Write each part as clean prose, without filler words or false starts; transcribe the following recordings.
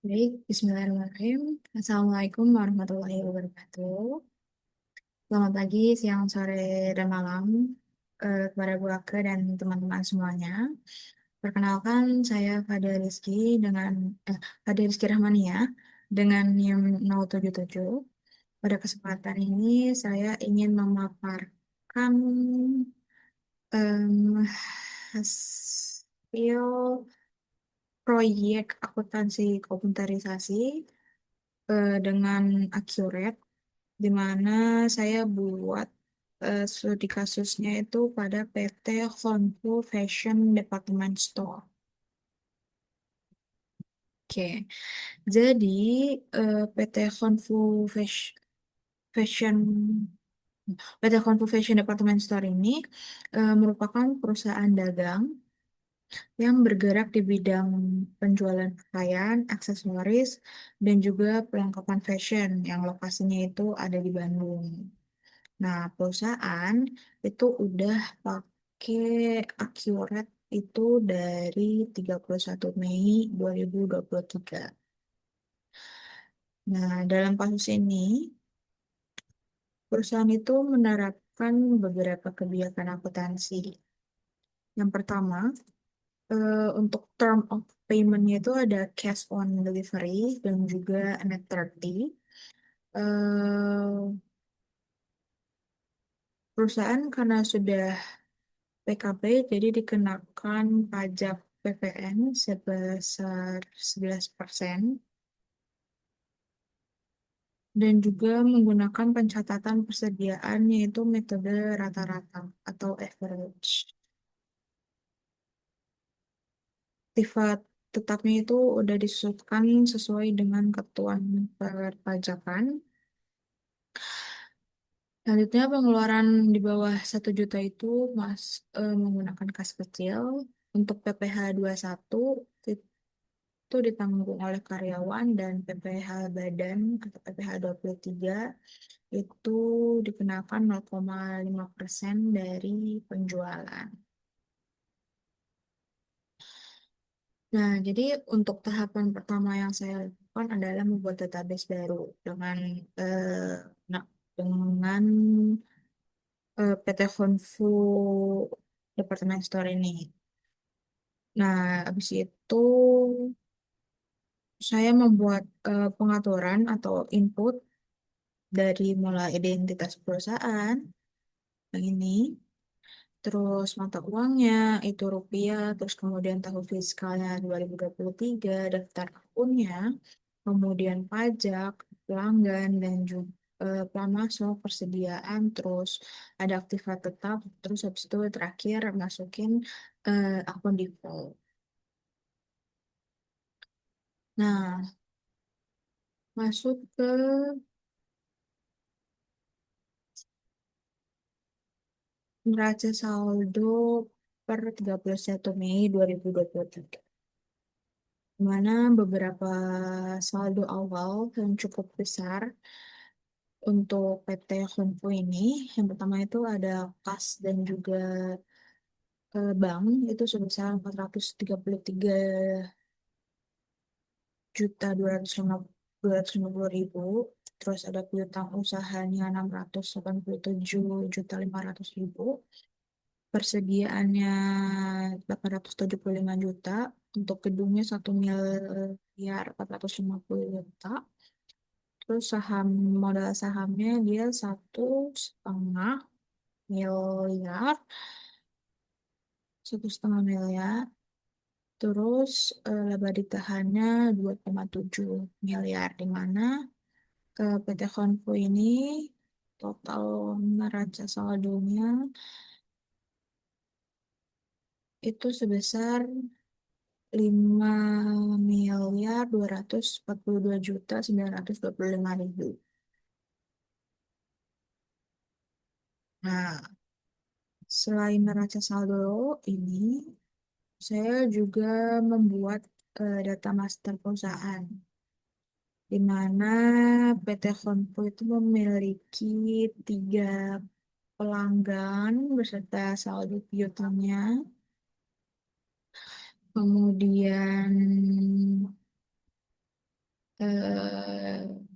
Baik, Bismillahirrahmanirrahim. Assalamualaikum warahmatullahi wabarakatuh. Selamat pagi, siang, sore, dan malam kepada Bu Ake dan teman-teman semuanya. Perkenalkan, saya Fada Rizky dengan Fada Rizky Rahmania dengan NIM 077. Pada kesempatan ini, saya ingin memaparkan em, hasil proyek akuntansi komputerisasi dengan accurate, di mana saya buat studi kasusnya itu pada PT Honfu Fashion Department Store. Oke, jadi PT Honfu Fashion PT Honfu Fashion Department Store ini merupakan perusahaan dagang yang bergerak di bidang penjualan pakaian, aksesoris, dan juga perlengkapan fashion yang lokasinya itu ada di Bandung. Nah, perusahaan itu udah pakai Accurate itu dari 31 Mei 2023. Nah, dalam kasus ini, perusahaan itu menerapkan beberapa kebijakan akuntansi. Yang pertama, untuk term of payment-nya itu ada cash on delivery dan juga net 30. Eh, Perusahaan karena sudah PKB jadi dikenakan pajak PPN sebesar 11% dan juga menggunakan pencatatan persediaan yaitu metode rata-rata atau average. Sifat tetapnya itu udah disesuaikan sesuai dengan ketentuan perpajakan. Selanjutnya pengeluaran di bawah 1 juta itu menggunakan kas kecil. Untuk PPh satu itu ditanggung oleh karyawan dan PPh badan atau PPh tiga itu dikenakan 0,5% dari penjualan. Nah, jadi untuk tahapan pertama yang saya lakukan adalah membuat database baru dengan nah, dengan PT Fonfu Departemen Store ini. Nah, habis itu saya membuat pengaturan atau input dari mulai identitas perusahaan yang ini, terus mata uangnya itu rupiah, terus kemudian tahun fiskalnya 2023, daftar akunnya, kemudian pajak, pelanggan, dan juga plan masuk, persediaan, terus ada aktifat tetap, terus habis itu terakhir masukin akun default. Nah, masuk ke neraca saldo per 31 Mei 2023. Di mana beberapa saldo awal yang cukup besar untuk PT Honpo ini. Yang pertama itu ada kas dan juga bank itu sebesar 433.250.000. Terus ada piutang usahanya 687.500.000. Persediaannya 875 juta. Untuk gedungnya 1.450.000.000. Terus modal sahamnya dia 1,5 miliar. 1,5 miliar. Terus laba ditahannya 2,7 miliar. Di mana PT Konvo ini total neraca saldonya itu sebesar 5.242.925.000. Nah, selain neraca saldo ini, saya juga membuat data master perusahaan, di mana PT Konpo itu memiliki 3 pelanggan beserta saldo piutangnya. Kemudian eh,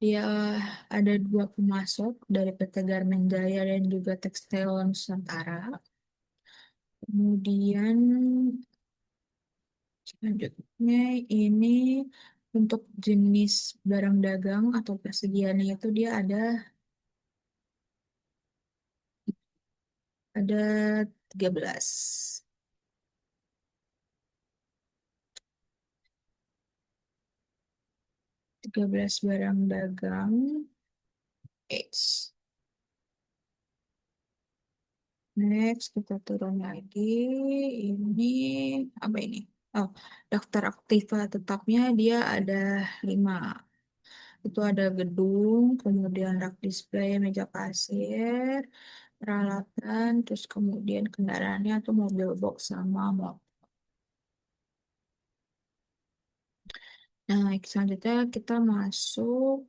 dia ada dua pemasok dari PT Garmen Jaya dan juga Tekstil Nusantara. Kemudian selanjutnya ini untuk jenis barang dagang atau persediaannya itu dia ada 13. 13 barang dagang. Eits. Next, kita turun lagi. Ini apa ini? Oh, daftar aktiva tetapnya dia ada 5. Itu ada gedung, kemudian rak display, meja kasir, peralatan, terus kemudian kendaraannya tuh mobil box sama motor. Nah, selanjutnya kita masuk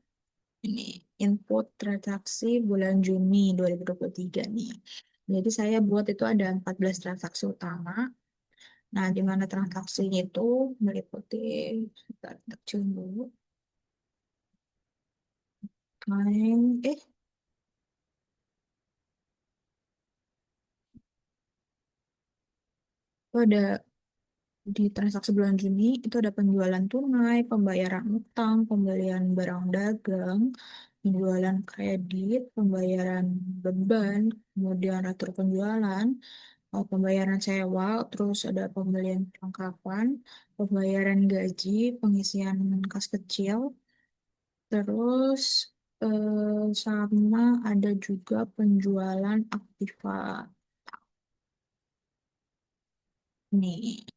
ini input transaksi bulan Juni 2023 nih. Jadi saya buat itu ada 14 transaksi utama. Nah, di mana transaksinya itu meliputi, kita kecil dulu, main, itu ada di transaksi bulan Juni, itu ada penjualan tunai, pembayaran utang, pembelian barang dagang, penjualan kredit, pembayaran beban, kemudian atur penjualan, pembayaran sewa, terus ada pembelian perlengkapan, pembayaran gaji, pengisian kas kecil, terus sama ada juga penjualan aktiva nih.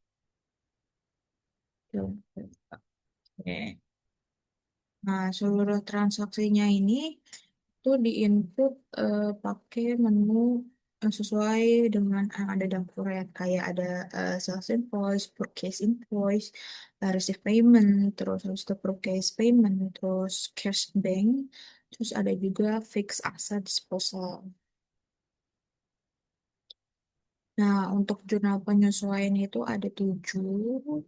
Oke. Nah, seluruh transaksinya ini tuh diinput pakai menu sesuai dengan yang ada dalam proyek kayak ada sales invoice, purchase invoice, receive payment, terus habis itu purchase payment, terus cash bank, terus ada juga fixed asset disposal. Nah, untuk jurnal penyesuaian itu ada 7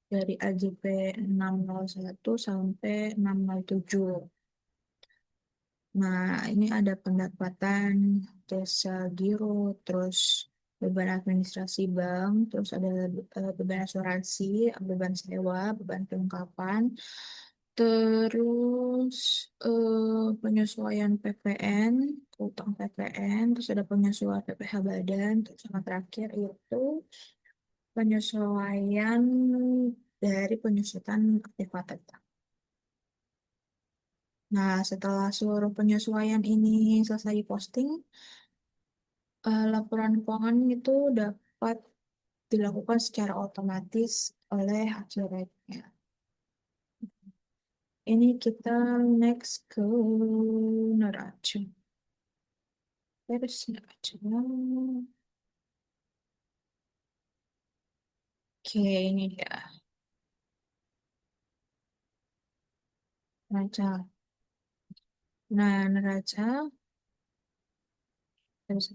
dari AJP 601 sampai 607. Nah, ini ada pendapatan jasa giro, terus beban administrasi bank, terus ada beban asuransi, beban sewa, beban perlengkapan, terus penyesuaian PPN, utang PPN, terus ada penyesuaian PPh badan, terus sama terakhir itu penyesuaian dari penyusutan aktiva tetap. Nah, setelah seluruh penyesuaian ini selesai diposting, laporan keuangan itu dapat dilakukan secara otomatis oleh akhirnya. Ini kita next ke neraca. Terus neraca. Oke, ini dia neraca. Nah, neraca. Terus,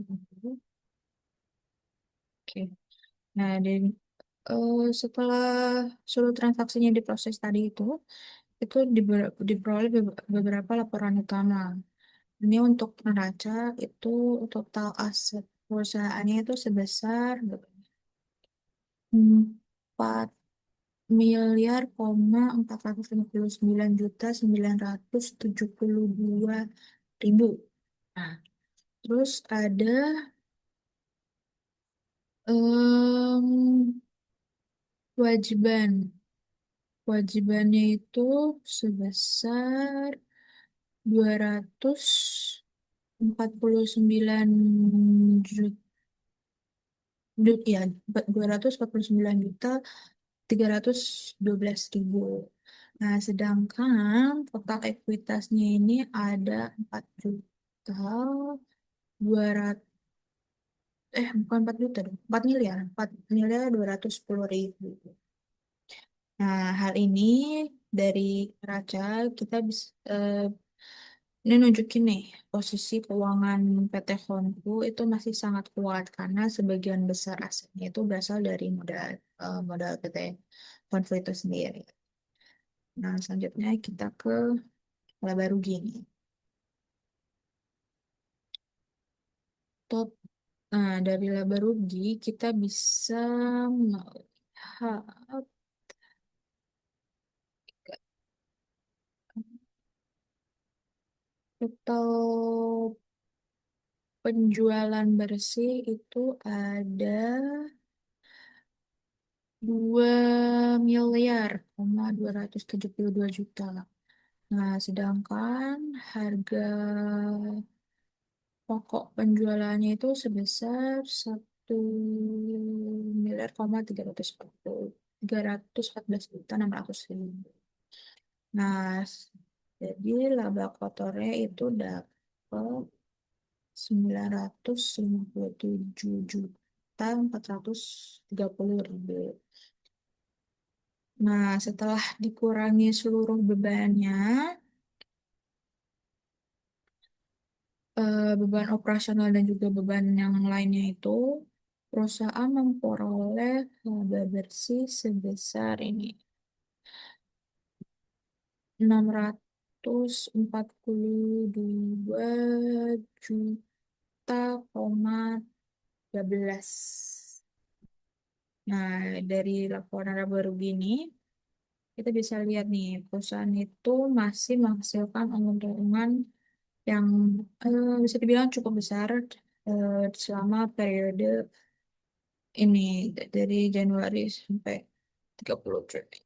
oke. Nah, setelah seluruh transaksinya diproses tadi itu diperoleh beberapa laporan utama. Ini untuk neraca itu total aset perusahaannya itu sebesar 4.459.972.000. Nah, terus ada em, kewajiban. Kewajibannya itu sebesar 249 juta, ya, 249.312.000. Nah, sedangkan total ekuitasnya ini ada 4.200 bukan 4 juta dong, 4 miliar, 4.210.000. Nah, hal ini dari neraca kita bisa Ini nunjukin nih, posisi keuangan PT Honku itu masih sangat kuat karena sebagian besar asetnya itu berasal dari modal PT Honku itu sendiri. Nah, selanjutnya kita ke laba rugi nih. Top, nah, dari laba rugi kita bisa melihat total penjualan bersih itu ada 2.272 juta. Nah, sedangkan harga pokok penjualannya itu sebesar 1 miliar, 314 juta Nah, jadi laba kotornya itu dapat 957.430.000. Nah, setelah dikurangi seluruh bebannya, beban operasional dan juga beban yang lainnya itu, perusahaan memperoleh laba bersih sebesar ini 682 juta 13. Nah, dari laporan laba rugi ini, kita bisa lihat nih, perusahaan itu masih menghasilkan untung-untungan yang bisa dibilang cukup besar selama periode ini dari Januari sampai 30 Juni.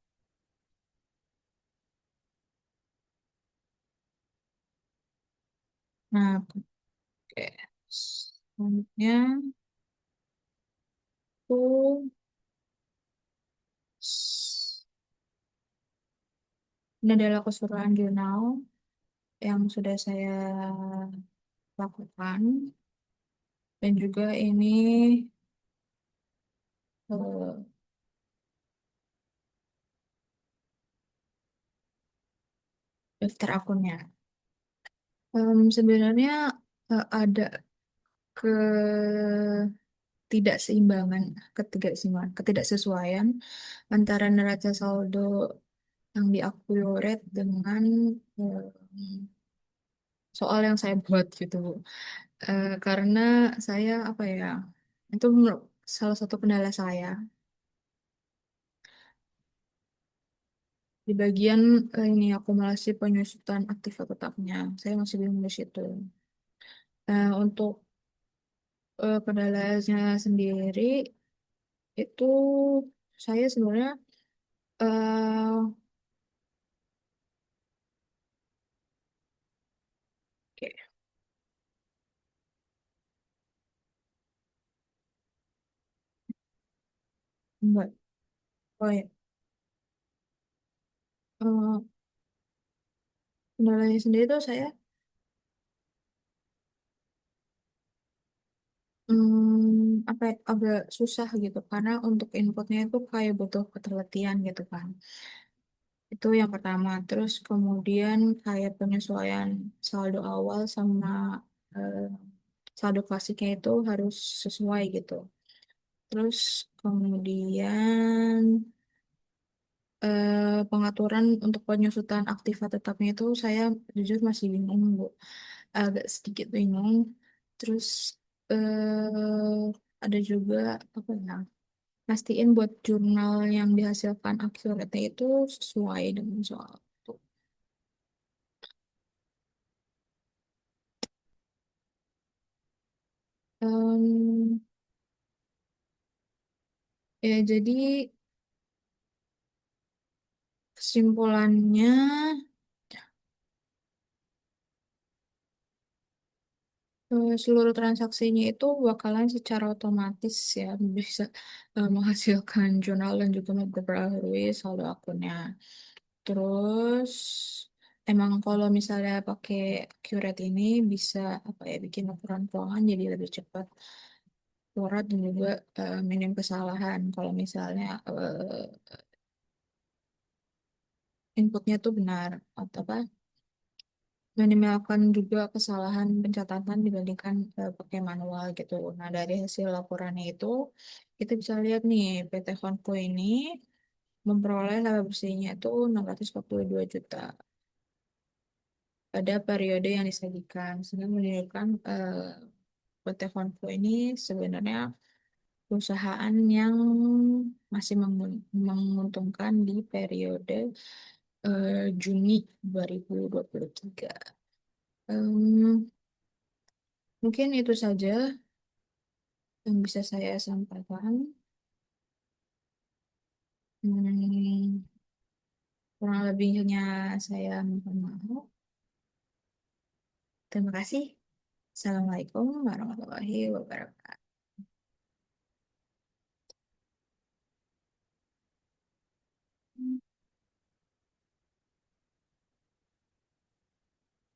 Nah, oke. Selanjutnya itu ini adalah keseluruhan jurnal yang sudah saya lakukan dan juga ini eh, daftar akunnya. Sebenarnya ada ketidakseimbangan, ketidaksesuaian antara neraca saldo yang diakurat dengan eh, soal yang saya buat gitu. Karena saya apa ya, itu salah satu kendala saya di bagian ini akumulasi penyusutan aktiva tetapnya. Saya masih belum di situ. Untuk kendalanya sendiri itu saya sebenarnya eh oke, enggak. Oh ya, eh, kendalanya sendiri tuh saya apa ya, agak susah gitu karena untuk inputnya itu kayak butuh ketelitian gitu kan. Itu yang pertama. Terus kemudian kayak penyesuaian saldo awal sama eh, saldo klasiknya itu harus sesuai gitu. Terus kemudian pengaturan untuk penyusutan aktiva tetapnya itu saya jujur masih bingung, Bu. Agak sedikit bingung. Terus ada juga apa ya? Pastiin buat jurnal yang dihasilkan akuratnya itu sesuai dengan soal itu. Em, ya jadi kesimpulannya seluruh transaksinya itu bakalan secara otomatis ya bisa menghasilkan jurnal dan juga memperbarui saldo akunnya. Terus emang kalau misalnya pakai Curate ini bisa apa ya bikin laporan keuangan jadi lebih cepat, akurat dan juga minim kesalahan kalau misalnya inputnya tuh benar atau apa minimalkan juga kesalahan pencatatan dibandingkan pakai manual gitu. Nah, dari hasil laporannya itu kita bisa lihat nih PT Konvo ini memperoleh laba bersihnya itu 642 juta pada periode yang disajikan, sehingga menunjukkan PT Konvo ini sebenarnya perusahaan yang masih menguntungkan di periode Juni 2023. Em, Mungkin itu saja yang bisa saya sampaikan. Hmm, Kurang lebihnya saya mohon maaf. Terima kasih. Assalamualaikum warahmatullahi wabarakatuh.